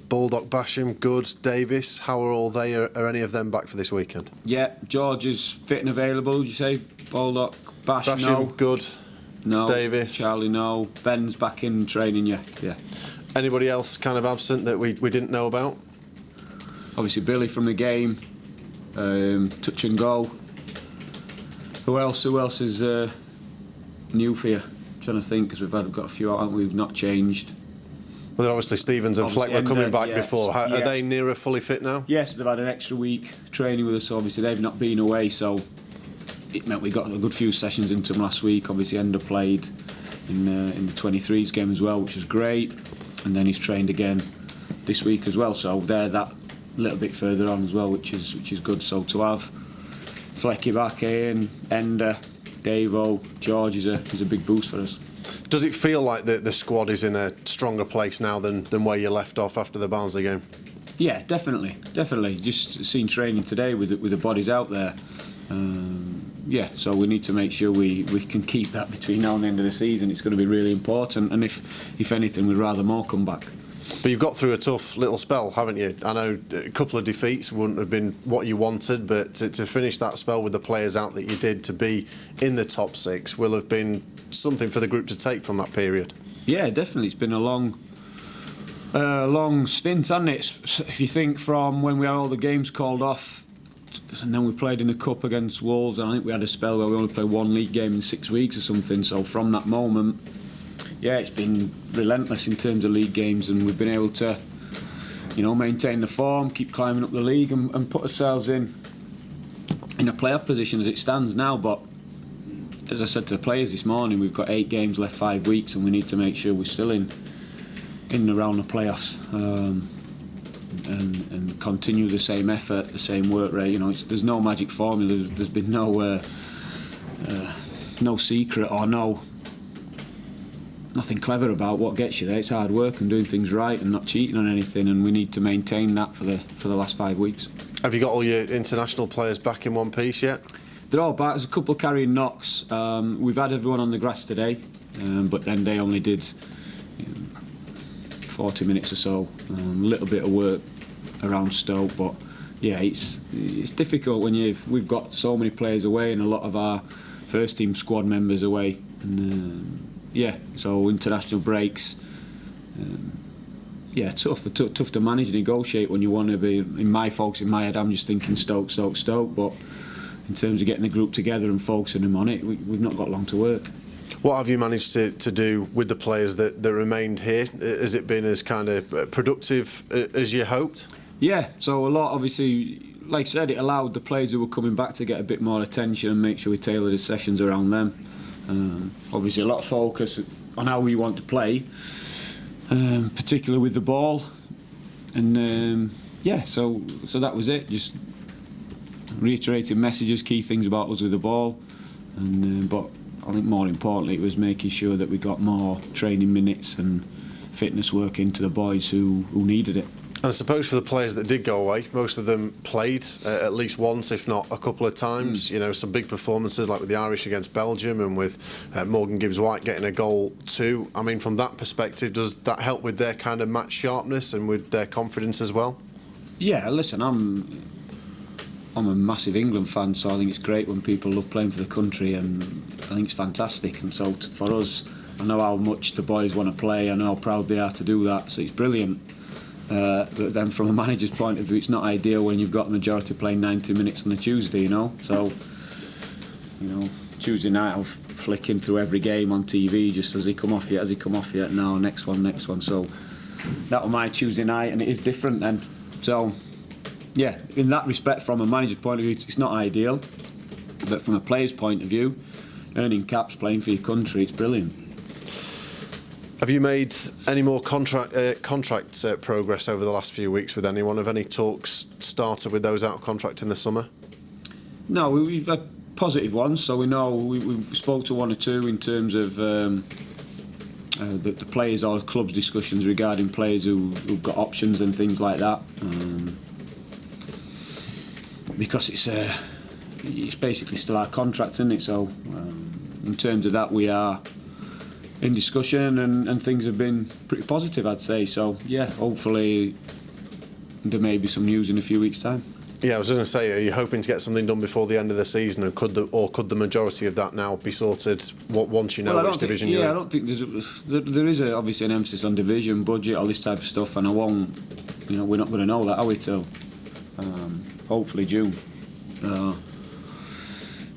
Baldock, Basham, Good, Davis. How are all they? Are any of them back for this weekend? Yeah, George is fit and available. Did you say Baldock, Basham, no. Good, No. Davis, Charlie, no. Ben's back in training. Yeah. Anybody else kind of absent that we didn't know about? Obviously Billy from the game. Touch and go. Who else is new for you? I'm trying to think, because we've got a few out, haven't we? We've not changed. Well, then obviously Stevens and Fleck were coming back before. Are yeah. they nearer fully fit now? Yes, they've had an extra week training with us. Obviously, they've not been away, so it meant we got a good few sessions into them last week. Obviously, Ender played in the 23s game as well, which was great, and then he's trained again this week as well. So they're that little bit further on as well, which is good. So to have Flecky back in, Ender, Davo, George is a big boost for us. Does it feel like the squad is in a stronger place now than where you left off after the Barnsley game? Yeah, definitely. Just seen training today with the bodies out there. So we need to make sure we can keep that between now and the end of the season. It's going to be really important, and if anything, we'd rather more come back. But you've got through a tough little spell, haven't you? I know a couple of defeats wouldn't have been what you wanted, but to finish that spell with the players out that you did, to be in the top six, will have been something for the group to take from that period. Yeah, definitely. It's been a long stint, hasn't it? If you think from when we had all the games called off, and then we played in the Cup against Wolves, and I think we had a spell where we only played one league game in 6 weeks or something. So from that moment, yeah, it's been relentless in terms of league games, and we've been able to, maintain the form, keep climbing up the league, and put ourselves in a playoff position as it stands now. But as I said to the players this morning, we've got 8 games left, 5 weeks, and we need to make sure we're still in and around the playoffs, and continue the same effort, the same work rate. There's no magic formula. There's been no secret or nothing clever about what gets you there. It's hard work and doing things right and not cheating on anything, and we need to maintain that for the last 5 weeks. Have you got all your international players back in one piece yet? They're all back. There's a couple carrying knocks. We've had everyone on the grass today, but then they only did 40 minutes or so. A little bit of work around Stoke, but yeah, it's difficult when we've got so many players away and a lot of our first team squad members away, and so international breaks. Tough to manage and negotiate when you want to be. In my head, I'm just thinking Stoke, but in terms of getting the group together and focusing them on it, we've not got long to work. What have you managed to do with the players that remained here? Has it been as kind of productive as you hoped? Yeah, so a lot, obviously, like I said, it allowed the players who were coming back to get a bit more attention and make sure we tailor the sessions around them. Obviously, a lot of focus on how we want to play, particularly with the ball. And so that was it. Just reiterating messages, key things about us with the ball. But I think more importantly, it was making sure that we got more training minutes and fitness work into the boys who needed it. And I suppose for the players that did go away, most of them played at least once, if not a couple of times. Some big performances like with the Irish against Belgium, and with Morgan GibbsWhite getting a goal too. I mean, from that perspective, does that help with their kind of match sharpness and with their confidence as well? Yeah, listen, I'm a massive England fan, so I think it's great when people love playing for the country, and I think it's fantastic. And so for us, I know how much the boys want to play, I know how proud they are to do that, so it's brilliant. But then from a manager's point of view, it's not ideal when you've got the majority playing 90 minutes on a Tuesday, So, Tuesday night I'll flicking through every game on TV, just has he come off yet? No, next one. So that was my Tuesday night, and it is different then. So, yeah, in that respect, from a manager's point of view, it's not ideal. But from a player's point of view, earning caps, playing for your country, it's brilliant. Have you made any more contract progress over the last few weeks with anyone? Have any talks started with those out of contract in the summer? No, we've had positive ones, so we know we spoke to one or two in terms of the players or clubs discussions regarding players who've got options and things like that. Because it's basically still our contract, isn't it? So in terms of that, we are in discussion, and things have been pretty positive, I'd say. So yeah, hopefully there may be some news in a few weeks' time. Yeah, I was going to say, are you hoping to get something done before the end of the season, and could the majority of that now be sorted once you know which division you're in? I don't think there is obviously an emphasis on division, budget, all this type of stuff, and we're not going to know that, are we, till hopefully June.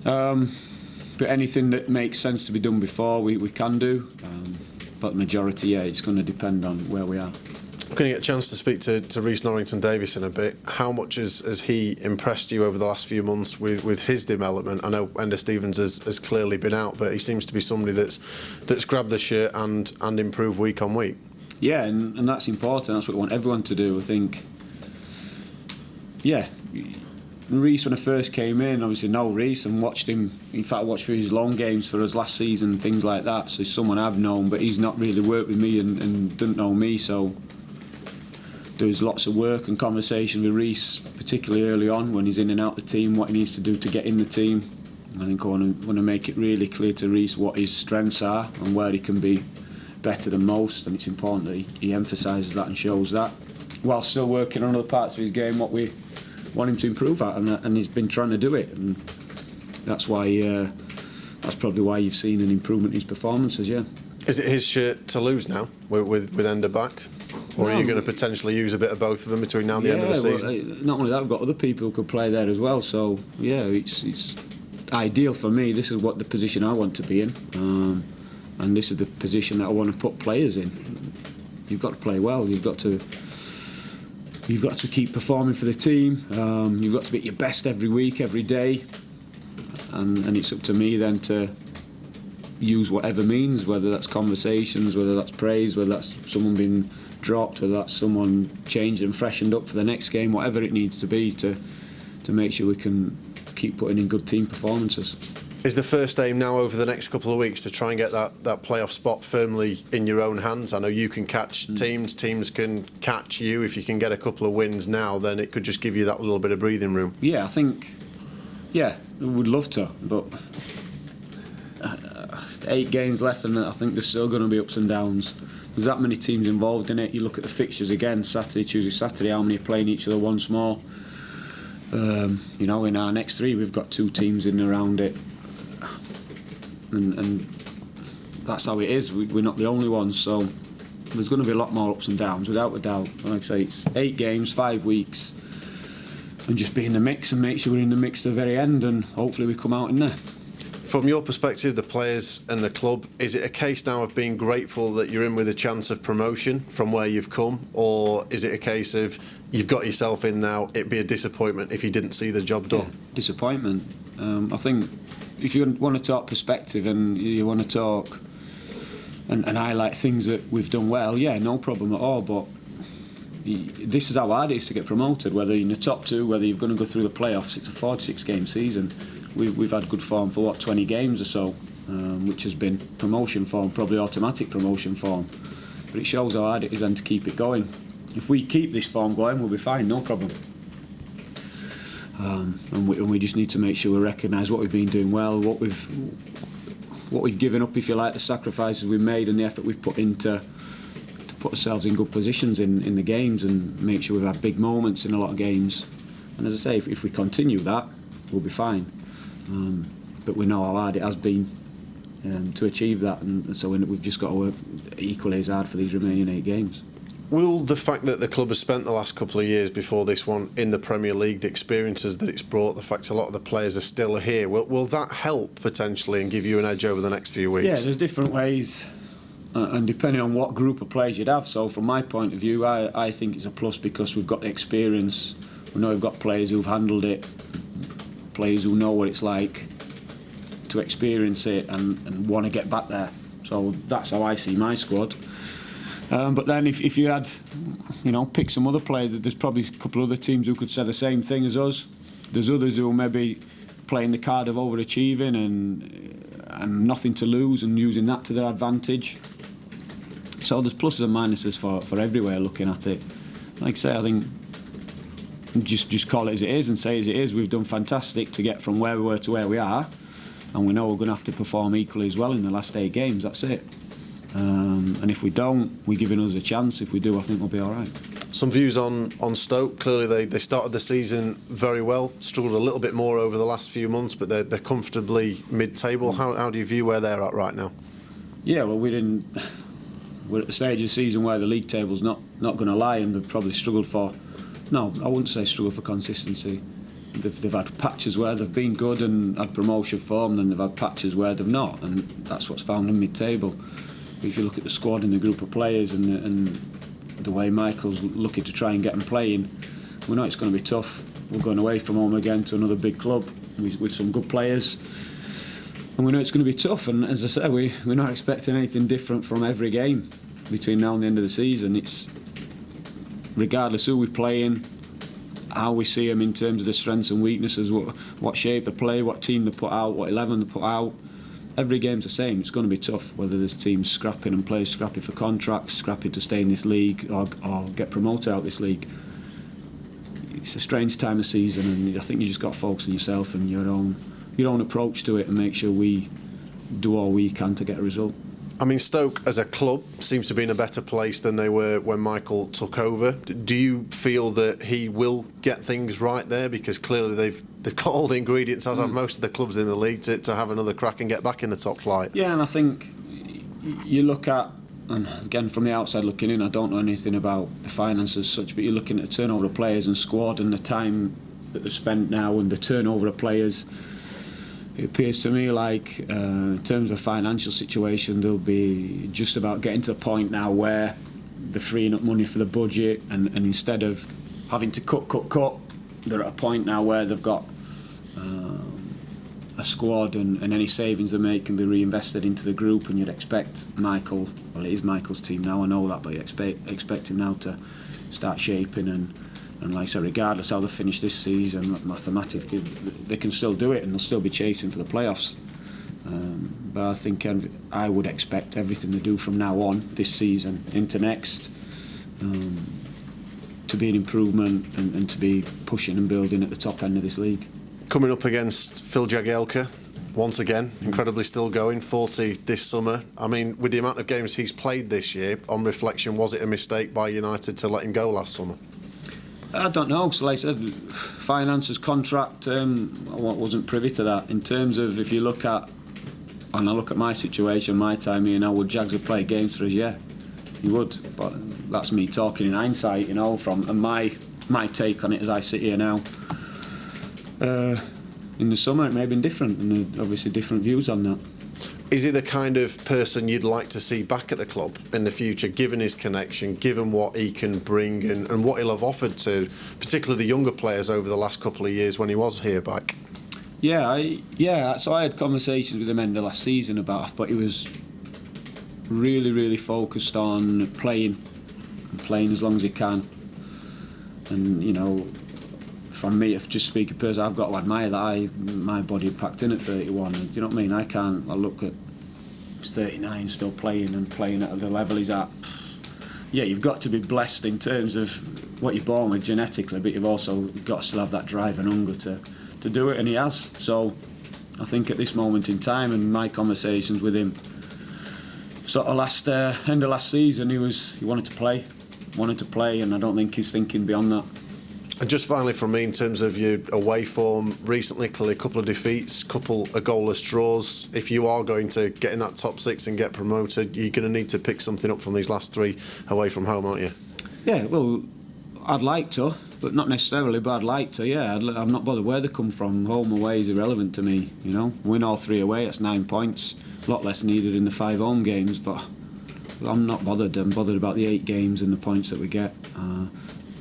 But anything that makes sense to be done before, we can do. But the majority, it's going to depend on where we are. I'm going to get a chance to speak to Rhys Norrington-Davies in a bit. How much has he impressed you over the last few months with his development? I know Enda Stevens has clearly been out, but he seems to be somebody that's grabbed the shirt and improved week on week. Yeah, and that's important. That's what we want everyone to do, I think. Yeah, Rhys, when I first came in, obviously know Rhys and watched him. In fact, I watched through his long games for us last season, things like that. So he's someone I've known, but he's not really worked with me and didn't know me, so there's lots of work and conversation with Rhys, particularly early on when he's in and out the team, what he needs to do to get in the team. I think I want to make it really clear to Rhys what his strengths are and where he can be better than most, and it's important that he emphasises that and shows that, while still working on other parts of his game what we want him to improve at, and he's been trying to do it, and that's why that's probably why you've seen an improvement in his performances. Yeah. Is it his shirt to lose now with Enda back? Or are you going to potentially use a bit of both of them between now and the end of the season? Well, not only that, we've got other people who could play there as well. So yeah, it's ideal for me. This is what the position I want to be in, and this is the position that I want to put players in. You've got to play well. You've got to keep performing for the team. You've got to be at your best every week, every day, and it's up to me then to use whatever means, whether that's conversations, whether that's praise, whether that's someone being dropped, whether that's someone changed and freshened up for the next game, whatever it needs to be to make sure we can keep putting in good team performances. Is the first aim now over the next couple of weeks to try and get that playoff spot firmly in your own hands? I know you can catch teams can catch you. If you can get a couple of wins now, then it could just give you that little bit of breathing room. Yeah, I think, I would love to, but 8 games left, and I think there's still going to be ups and downs. There's that many teams involved in it. You look at the fixtures again, Saturday, Tuesday, Saturday, how many are playing each other once more. In our next 3 we've got 2 teams in and around it, and that's how it is. We're not the only ones, so there's going to be a lot more ups and downs, without a doubt. Like I say, it's 8 games, 5 weeks, and just be in the mix and make sure we're in the mix to the very end, and hopefully we come out in there. From your perspective, the players and the club, is it a case now of being grateful that you're in with a chance of promotion from where you've come, or is it a case of you've got yourself in now, it'd be a disappointment if you didn't see the job done? Yeah, disappointment. I think if you want to talk perspective and you want to talk and highlight things that we've done well, no problem at all, but this is how hard it is to get promoted, whether you're in the top 2, whether you're going to go through the playoffs. It's a 46 game season. We've had good form for 20 games or so, which has been promotion form, probably automatic promotion form, but it shows how hard it is then to keep it going. If we keep this form going, we'll be fine, no problem. And we just need to make sure we recognise what we've been doing well, what we've given up, if you like, the sacrifices we've made and the effort we've put into to put ourselves in good positions in the games, and make sure we've had big moments in a lot of games. And as I say, if we continue that, we'll be fine. But we know how hard it has been to achieve that, and so we've just got to work equally as hard for these remaining 8 games. Will the fact that the club has spent the last couple of years before this one in the Premier League, the experiences that it's brought, the fact a lot of the players are still here, will that help potentially and give you an edge over the next few weeks? Yeah, there's different ways, and depending on what group of players you'd have. So from my point of view, I think it's a plus because we've got the experience. We know we've got players who've handled it, players who know what it's like to experience it and want to get back there. So that's how I see my squad. But then if you had, pick some other players, there's probably a couple of other teams who could say the same thing as us. There's others who are maybe playing the card of overachieving and nothing to lose and using that to their advantage. So there's pluses and minuses for everywhere looking at it. Like I say, I think just call it as it is and say as it is. We've done fantastic to get from where we were to where we are, and we know we're going to have to perform equally as well in the last 8 games. That's it. And if we don't, we're giving us a chance. If we do, I think we'll be all right. Some views on Stoke. Clearly, they started the season very well, struggled a little bit more over the last few months, but they're comfortably mid-table. How do you view where they're at right now? Yeah, well, we're at the stage of the season where the league table's not going to lie, and they've probably struggled for. No, I wouldn't say struggle for consistency. They've had patches where they've been good and had promotion form, then they've had patches where they've not, and that's what's found in mid-table. If you look at the squad and the group of players and the way Michael's looking to try and get them playing, we know it's going to be tough. We're going away from home again to another big club with some good players, and we know it's going to be tough. And as I say, we're not expecting anything different from every game between now and the end of the season. It's regardless who we're playing, how we see them in terms of the strengths and weaknesses, what shape they play, what team they put out, what 11 they put out. Every game's the same. It's going to be tough, whether there's teams scrapping and players scrapping for contracts, scrapping to stay in this league or get promoted out this league. It's a strange time of season, and I think you just got to focus on yourself and your own approach to it and make sure we do all we can to get a result. I mean, Stoke as a club seems to be in a better place than they were when Michael took over. Do you feel that he will get things right there? Because clearly they've got all the ingredients, as have most of the clubs in the league, to have another crack and get back in the top flight. Yeah, and I think you look at, and again from the outside looking in, I don't know anything about the finances as such, but you're looking at the turnover of players and squad and the time that they've spent now and the turnover of players. It appears to me like, in terms of financial situation, they'll be just about getting to the point now where they're freeing up money for the budget, and instead of having to cut, they're at a point now where they've got a squad, and any savings they make can be reinvested into the group. And you'd expect Michael, well, it is Michael's team now, I know that, but you expect him now to start shaping and like I said, regardless how they finish this season, mathematically they can still do it and they'll still be chasing for the playoffs. But I think I would expect everything they do from now on this season into next to be an improvement and to be pushing and building at the top end of this league. Coming up against Phil Jagielka, once again, incredibly still going, 40 this summer. I mean, with the amount of games he's played this year, on reflection, was it a mistake by United to let him go last summer? I don't know. So like I said, finances, contract, I wasn't privy to that. In terms of if you look at, and I look at my situation, my time here now, would Jags have played games for us? Yeah, he would. But that's me talking in hindsight, you know, from and my take on it as I sit here now. In the summer it may have been different, and obviously different views on that. Is he the kind of person you'd like to see back at the club in the future, given his connection, given what he can bring and what he'll have offered to particularly the younger players over the last couple of years when he was here back? Yeah, so I had conversations with him end of last season about, but he was really focused on playing as long as he can. And you know, from me, if just speaking personally, I've got to admire that my body packed in at 31. Do you know what I mean? I look at he's 39 still playing and playing at the level he's at. Yeah, you've got to be blessed in terms of what you're born with genetically, but you've also got to still have that drive and hunger to do it, and he has. So I think at this moment in time, and my conversations with him sort of end of last season, he wanted to play, and I don't think he's thinking beyond that. And just finally from me, in terms of your away form recently, clearly a couple of defeats, couple of goalless draws. If you are going to get in that top six and get promoted, you're going to need to pick something up from these last three away from home, aren't you? Yeah, well, I'd like to, but not necessarily, but I'd like to, yeah. I'm not bothered where they come from. Home away is irrelevant to me, you know. Win all three away, that's 9 points. A lot less needed in the 5 home games, but I'm not bothered. I'm bothered about the 8 games and the points that we get.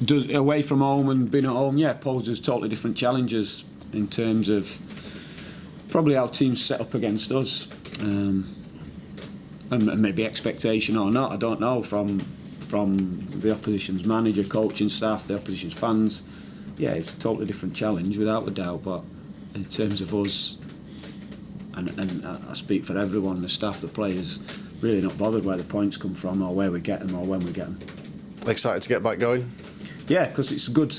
Does away from home and being at home, yeah, poses totally different challenges in terms of probably how teams set up against us, and maybe expectation or not, I don't know, from the opposition's manager, coaching staff, the opposition's fans. Yeah, it's a totally different challenge without a doubt, but in terms of us, and I speak for everyone, the staff, the players, really not bothered where the points come from or where we get them or when we get them. Excited to get back going? Yeah, because it's good.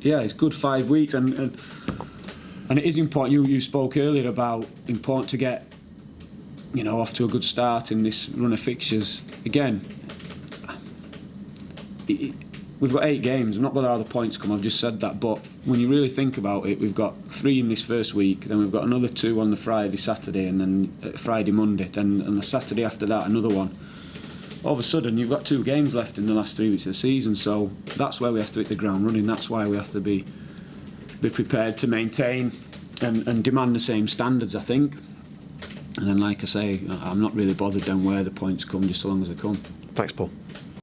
Yeah, it's good 5 weeks, and it is important. You spoke earlier about important to get, you know, off to a good start in this run of fixtures. Again, we've got 8 games. I'm not bothered how the points come. I've just said that. But when you really think about it, we've got 3 in this first week. Then we've got another 2 on the Friday, Saturday, and then Friday, Monday. Then and the Saturday after that, another one. All of a sudden, you've got 2 games left in the last 3 weeks of the season. So that's where we have to hit the ground running. That's why we have to be prepared to maintain and demand the same standards, I think. And then, like I say, I'm not really bothered then where the points come, just so long as they come. Thanks, Paul.